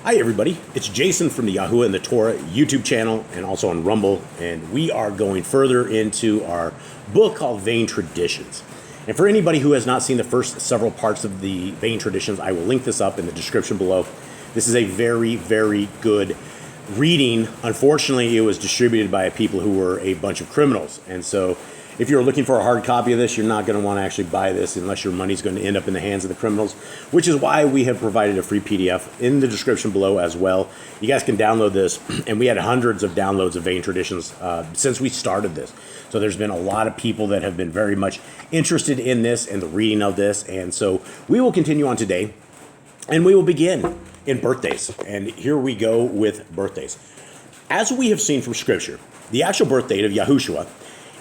Hi, everybody. It's Jason from the Yahuwah and the Torah YouTube channel and also on Rumble. And we are going further into our book called Vain Traditions. And for anybody who has not seen the first several parts of the Vain Traditions, I will link this up in the description below. This is a very, very good reading. Unfortunately, it was distributed by people who were a bunch of criminals. And so if you're looking for a hard copy of this, you're not going to want to actually buy this unless your money's going to end up in the hands of the criminals, which is why we have provided a free PDF in the description below as well. You guys can download this, and we had hundreds of downloads of Vain Traditions since we started this. So there's been a lot of people that have been very much interested in this and the reading of this, and so we will continue on today, and we will begin in birthdays. And here we go with birthdays. As we have seen from Scripture, the actual birth date of Yahushua.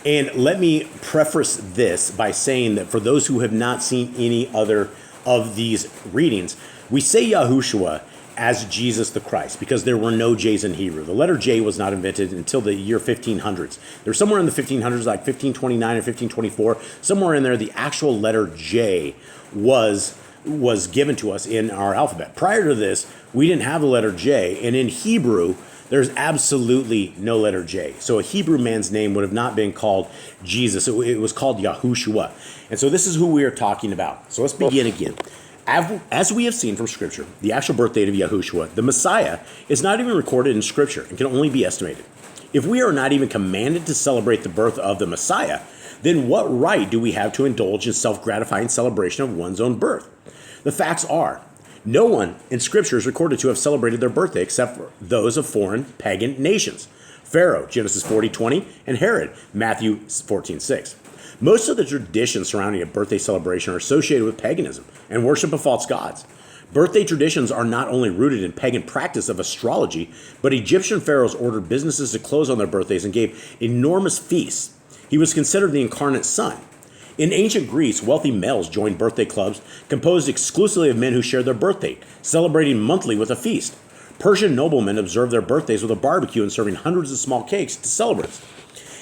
And let me preface this by saying that for those who have not seen any other of these readings, we say Yahushua as Jesus the Christ because there were no J's in Hebrew. The letter J was not invented until the year 1500s. There's somewhere in the 1500s, like 1529 or 1524, somewhere in there, the actual letter J was given to us in our alphabet. Prior to this, we didn't have the letter J, and in Hebrew, there's absolutely no letter J. So a Hebrew man's name would have not been called Jesus. It was called Yahushua. And so this is who we are talking about. So let's begin again. As we have seen from Scripture, the actual birth date of Yahushua, the Messiah, is not even recorded in Scripture and can only be estimated. If we are not even commanded to celebrate the birth of the Messiah, then what right do we have to indulge in self-gratifying celebration of one's own birth? The facts are, no one in Scripture is recorded to have celebrated their birthday except for those of foreign pagan nations. Pharaoh, Genesis 40:20, and Herod, Matthew 14:6. Most of the traditions surrounding a birthday celebration are associated with paganism and worship of false gods. Birthday traditions are not only rooted in pagan practice of astrology, but Egyptian pharaohs ordered businesses to close on their birthdays and gave enormous feasts. He was considered the incarnate son. In ancient Greece, wealthy males joined birthday clubs composed exclusively of men who shared their birthday, celebrating monthly with a feast. Persian noblemen observed their birthdays with a barbecue and serving hundreds of small cakes to celebrants.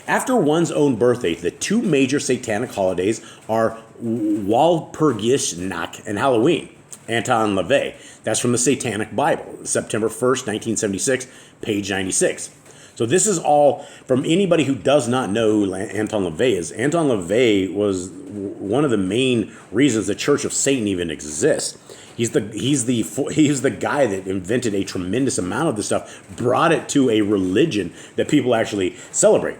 After one's own birthday, the two major satanic holidays are Walpurgisnacht and Halloween. Anton LaVey. That's from the Satanic Bible, September 1st, 1976, page 96. So this is all from anybody who does not know who Anton LaVey is. Anton LaVey was one of the main reasons the Church of Satan even exists. He's the guy that invented a tremendous amount of this stuff, brought it to a religion that people actually celebrate.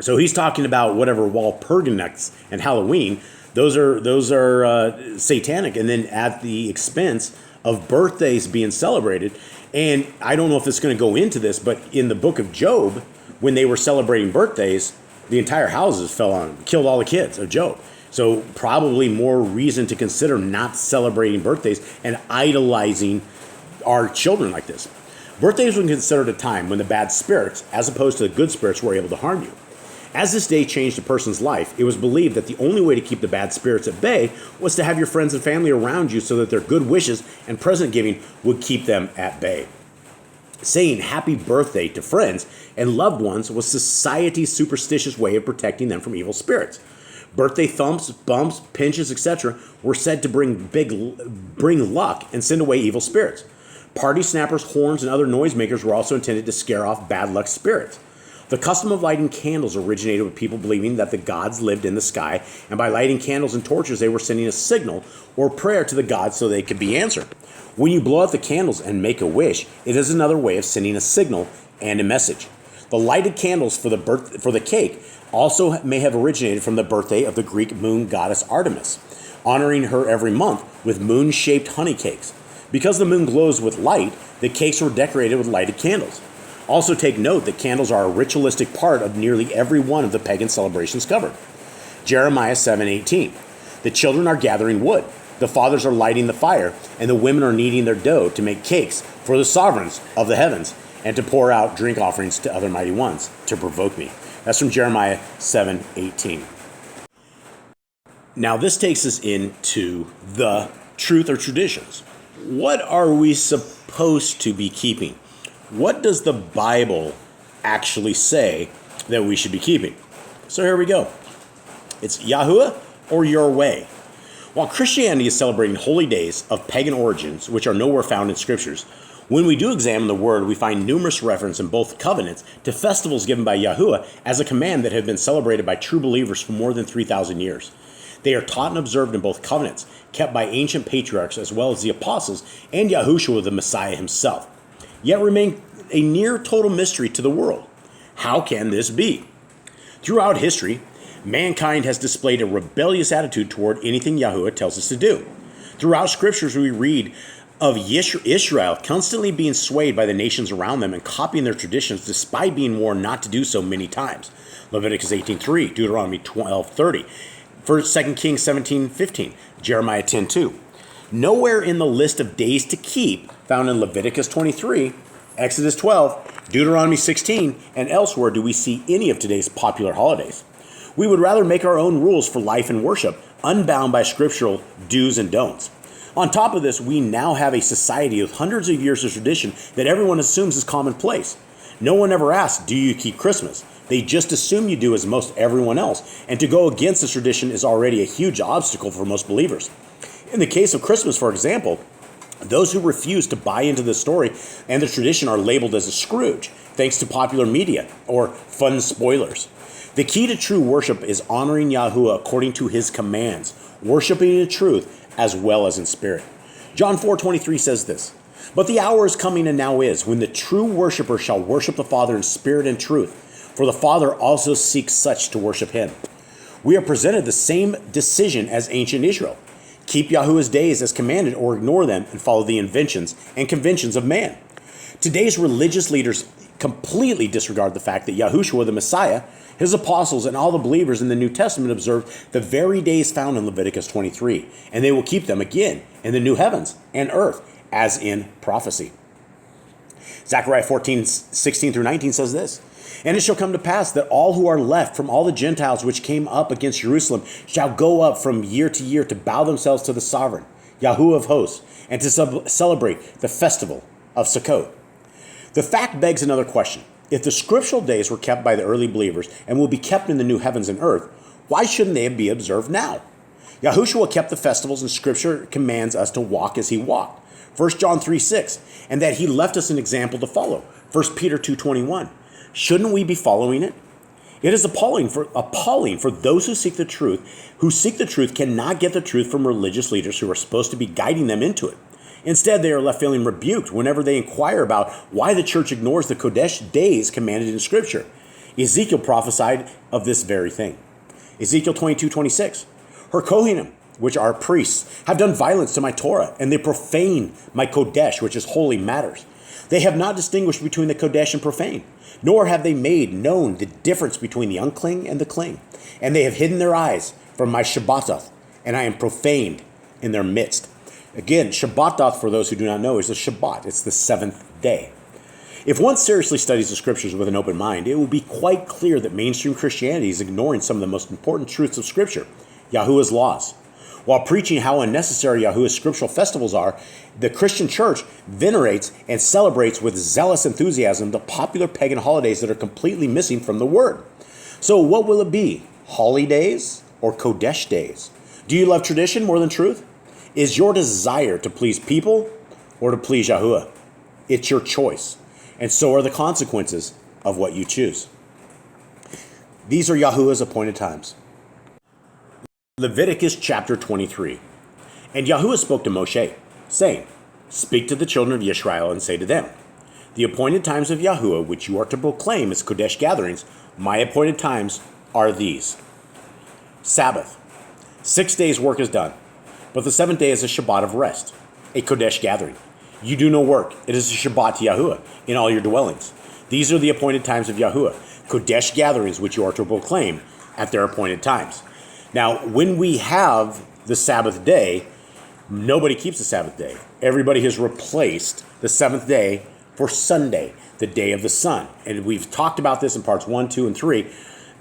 So he's talking about whatever Walpurgisnacht and Halloween. Those are satanic, and then at the expense of birthdays being celebrated. And I don't know if it's going to go into this, but in the book of Job, when they were celebrating birthdays, the entire houses fell on them, killed all the kids of Job. So probably more reason to consider not celebrating birthdays and idolizing our children like this. Birthdays were considered a time when the bad spirits, as opposed to the good spirits, were able to harm you. As this day changed a person's life, it was believed that the only way to keep the bad spirits at bay was to have your friends and family around you so that their good wishes and present giving would keep them at bay. Saying happy birthday to friends and loved ones was society's superstitious way of protecting them from evil spirits. Birthday thumps, bumps, pinches, etc. were said to bring luck and send away evil spirits. Party snappers, horns, and other noisemakers were also intended to scare off bad luck spirits. The custom of lighting candles originated with people believing that the gods lived in the sky, and by lighting candles and torches, they were sending a signal or prayer to the gods so they could be answered. When you blow out the candles and make a wish, it is another way of sending a signal and a message. The lighted candles for the cake also may have originated from the birthday of the Greek moon goddess Artemis, honoring her every month with moon-shaped honey cakes. Because the moon glows with light, the cakes were decorated with lighted candles. Also take note that candles are a ritualistic part of nearly every one of the pagan celebrations covered. Jeremiah 7:18. The children are gathering wood, the fathers are lighting the fire, and the women are kneading their dough to make cakes for the sovereigns of the heavens and to pour out drink offerings to other mighty ones to provoke me. That's from Jeremiah 7:18. Now this takes us into the truth or traditions. What are we supposed to be keeping? What does the Bible actually say that we should be keeping? So here we go. It's Yahuwah or your way. While Christianity is celebrating holy days of pagan origins, which are nowhere found in scriptures, when we do examine the word, we find numerous reference in both covenants to festivals given by Yahuwah as a command that have been celebrated by true believers for more than 3,000 years. They are taught and observed in both covenants, kept by ancient patriarchs as well as the apostles and Yahushua the Messiah himself, yet remain a near total mystery to the world. How can this be? Throughout history, mankind has displayed a rebellious attitude toward anything Yahuwah tells us to do. Throughout scriptures, we read of Israel constantly being swayed by the nations around them and copying their traditions despite being warned not to do so many times. Leviticus 18:3, Deuteronomy 12:30, 2 Kings 17:15, Jeremiah 10:2. Nowhere in the list of days to keep found in Leviticus 23, Exodus 12, Deuteronomy 16, and elsewhere do we see any of today's popular holidays. We would rather make our own rules for life and worship, unbound by scriptural do's and don'ts. On top of this, we now have a society with hundreds of years of tradition that everyone assumes is commonplace. No one ever asks, do you keep Christmas? They just assume you do, as most everyone else, and to go against this tradition is already a huge obstacle for most believers. In the case of Christmas, for example, those who refuse to buy into the story and the tradition are labeled as a Scrooge, thanks to popular media or fun spoilers. The key to true worship is honoring Yahuwah according to his commands, worshiping in truth as well as in spirit. John 4:23 says this, "But the hour is coming and now is, when the true worshiper shall worship the Father in spirit and truth, for the Father also seeks such to worship him." We are presented the same decision as ancient Israel. Keep Yahuwah's days as commanded or ignore them and follow the inventions and conventions of man. Today's religious leaders completely disregard the fact that Yahushua the Messiah, his apostles, and all the believers in the New Testament observed the very days found in Leviticus 23, and they will keep them again in the new heavens and earth, as in prophecy. Zechariah 14:16-19 says this, "And it shall come to pass that all who are left from all the Gentiles which came up against Jerusalem shall go up from year to year to bow themselves to the sovereign, Yahuwah of hosts, and to celebrate the festival of Sukkot." The fact begs another question. If the scriptural days were kept by the early believers and will be kept in the new heavens and earth, why shouldn't they be observed now? Yahushua kept the festivals, and scripture commands us to walk as he walked. 1 John 3:6, and that he left us an example to follow. 1 Peter 2:21. Shouldn't we be following it? It is appalling for those who seek the truth cannot get the truth from religious leaders who are supposed to be guiding them into it. Instead, they are left feeling rebuked whenever they inquire about why the church ignores the Kodesh days commanded in Scripture. Ezekiel prophesied of this very thing. Ezekiel 22:26. Her Kohanim, which are priests, have done violence to my Torah, and they profane my Kodesh, which is holy matters. They have not distinguished between the Kodesh and profane, nor have they made known the difference between the unclean and the clean. And they have hidden their eyes from my Shabbatoth, and I am profaned in their midst. Again, Shabbatoth, for those who do not know, is the Shabbat. It's the seventh day. If one seriously studies the scriptures with an open mind, it will be quite clear that mainstream Christianity is ignoring some of the most important truths of Scripture, Yahuwah's laws. While preaching how unnecessary Yahuwah's scriptural festivals are, the Christian church venerates and celebrates with zealous enthusiasm the popular pagan holidays that are completely missing from the Word. So what will it be? Holy days or Kodesh days? Do you love tradition more than truth? Is your desire to please people or to please Yahuwah? It's your choice, and so are the consequences of what you choose. These are Yahuwah's appointed times. Leviticus chapter 23. And Yahuwah spoke to Moshe, saying, "Speak to the children of Israel and say to them, the appointed times of Yahuwah, which you are to proclaim as Kodesh gatherings, my appointed times are these. Sabbath. 6 days work is done, but the seventh day is a Shabbat of rest, a Kodesh gathering. You do no work. It is a Shabbat to Yahuwah in all your dwellings. These are the appointed times of Yahuwah, Kodesh gatherings, which you are to proclaim at their appointed times." Now, when we have the Sabbath day, nobody keeps the Sabbath day. Everybody has replaced the seventh day for Sunday, the day of the sun. And we've talked about this in parts 1, 2, and 3,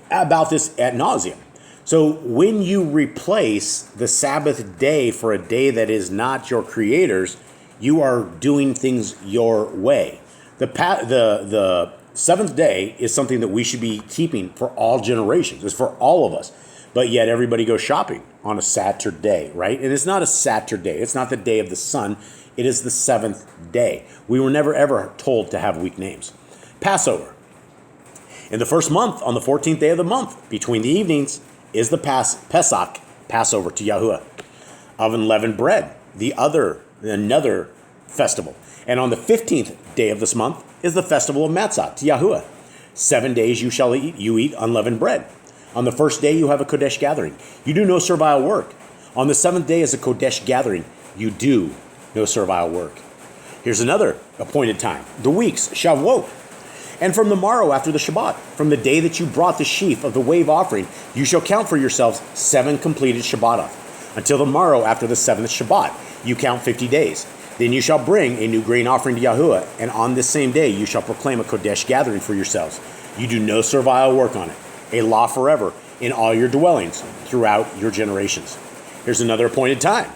about this ad nauseum. So when you replace the Sabbath day for a day that is not your creator's, you are doing things your way. The seventh day is something that we should be keeping for all generations. It's for all of us. but yet everybody goes shopping on a Saturday, right? And it's not a Saturday. It's not the day of the sun. It is the seventh day. We were never, ever told to have weak names. Passover. In the first month, on the 14th day of the month, between the evenings, is the Pesach, Passover to Yahuwah, of unleavened bread, another festival. And on the 15th day of this month is the festival of Matzah to Yahuwah. 7 days you shall eat unleavened bread. On the first day you have a Kodesh gathering. You do no servile work. On the seventh day is a Kodesh gathering. You do no servile work. Here's another appointed time. The weeks, Shavuot. And from the morrow after the Shabbat, from the day that you brought the sheaf of the wave offering, you shall count for yourselves 7 completed Shabbatot. Until the morrow after the 7th Shabbat, you count 50 days. Then you shall bring a new grain offering to Yahuwah, and on this same day you shall proclaim a Kodesh gathering for yourselves. You do no servile work on it. A law forever in all your dwellings throughout your generations. Here's another appointed time.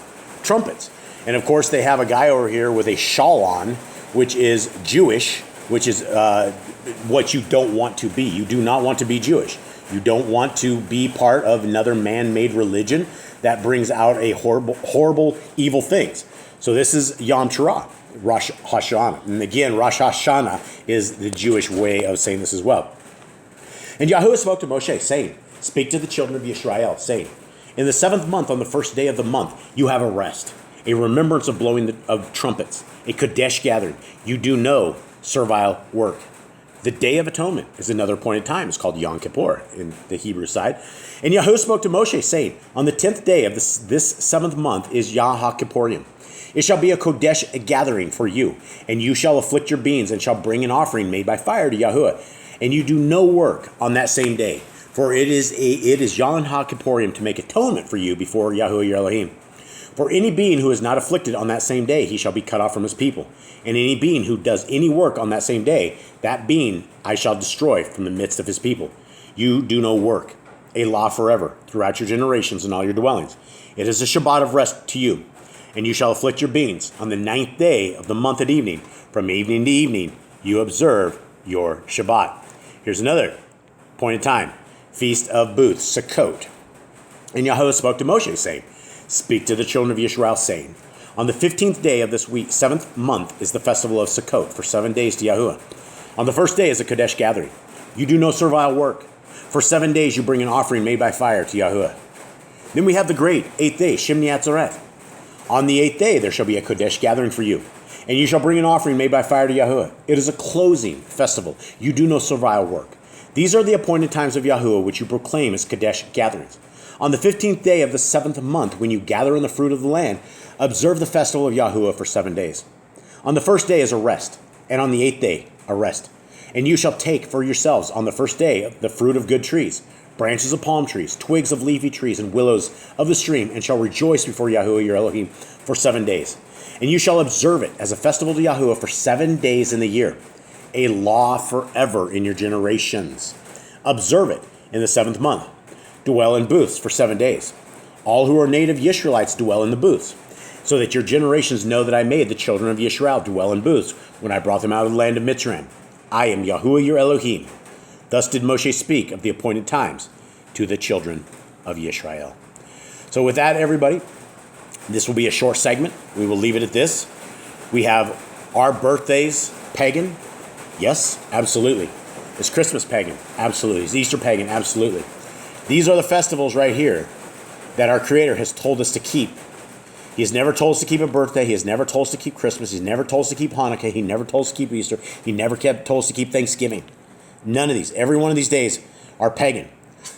Trumpets. And of course they have a guy over here with a shawl on, which is Jewish, which is what you don't want to be. You do not want to be Jewish. You don't want to be part of another man-made religion that brings out a horrible, evil things. So this is Yom Teruah, Rosh Hashanah. And again, Rosh Hashanah is the Jewish way of saying this as well. And Yahuwah spoke to Moshe, saying, speak to the children of Yisrael, saying, in the 7th month, on the first day of the month, you have a rest, a remembrance of blowing of trumpets, a Kodesh gathering. You do no servile work. The Day of Atonement is another appointed time. It's called Yom Kippur in the Hebrew side. And Yahuwah spoke to Moshe, saying, on the 10th day of this 7th month is Yah HaKippurim. It shall be a Kodesh gathering for you, and you shall afflict your beings, and shall bring an offering made by fire to Yahuwah. And you do no work on that same day, for it is Yom HaKippurim to make atonement for you before Yahuwah your Elohim. For any being who is not afflicted on that same day, he shall be cut off from his people. And any being who does any work on that same day, that being I shall destroy from the midst of his people. You do no work, a law forever, throughout your generations and all your dwellings. It is a Shabbat of rest to you. And you shall afflict your beings on the 9th day of the month at evening. From evening to evening, you observe your Shabbat. Here's another appointed time. Feast of Booths, Sukkot. And Yahuwah spoke to Moshe, saying, speak to the children of Yisrael, saying, on the 15th day of this week, 7th month, is the festival of Sukkot, for 7 days to Yahuwah. On the first day is a Kodesh gathering. You do no servile work. For 7 days you bring an offering made by fire to Yahuwah. Then we have the great 8th day, Shemini Atzeret. On the 8th day there shall be a Kodesh gathering for you, and you shall bring an offering made by fire to Yahuwah. It is a closing festival. You do no servile work. These are the appointed times of Yahuwah, which you proclaim as Kodesh gatherings. On the 15th day of the 7th month, when you gather in the fruit of the land, observe the festival of Yahuwah for 7 days. On the first day is a rest, and on the 8th day a rest. And you shall take for yourselves on the first day the fruit of good trees, branches of palm trees, twigs of leafy trees, and willows of the stream, and shall rejoice before Yahuwah your Elohim for 7 days. And you shall observe it as a festival to Yahuwah for 7 days in the year, a law forever in your generations. Observe it in the 7th month. Dwell in booths for 7 days. All who are native Yisraelites dwell in the booths, so that your generations know that I made the children of Yisrael dwell in booths when I brought them out of the land of Mitzrayim. I am Yahuwah your Elohim. Thus did Moshe speak of the appointed times to the children of Yisrael. So with that, everybody, this will be a short segment. We will leave it at this. We have our birthdays, pagan. Yes, absolutely. Is Christmas pagan? Absolutely. Is Easter pagan? Absolutely. These are the festivals right here that our Creator has told us to keep. He has never told us to keep a birthday. He has never told us to keep Christmas. He's never told us to keep Hanukkah. He never told us to keep Easter. He never told us to keep Thanksgiving. None of these. Every one of these days are pagan.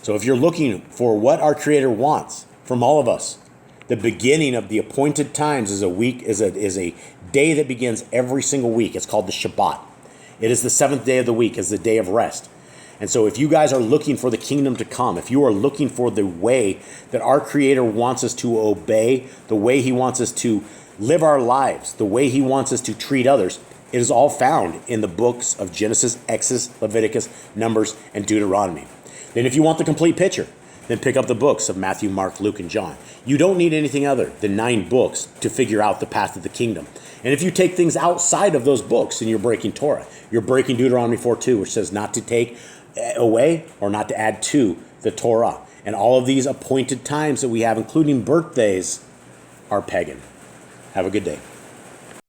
So if you're looking for what our Creator wants from all of us, the beginning of the appointed times is a day that begins every single week. It's called the Shabbat. It is the 7th day of the week, is the day of rest. And so if you guys are looking for the kingdom to come, if you are looking for the way that our Creator wants us to obey, the way He wants us to live our lives, the way He wants us to treat others, it is all found in the books of Genesis, Exodus, Leviticus, Numbers, and Deuteronomy. Then if you want the complete picture, then pick up the books of Matthew, Mark, Luke, and John. You don't need anything other than 9 books to figure out the path of the kingdom. And if you take things outside of those books, then you're breaking Torah. You're breaking Deuteronomy 4:2, which says not to take away or not to add to the Torah. And all of these appointed times that we have, including birthdays, are pagan. Have a good day.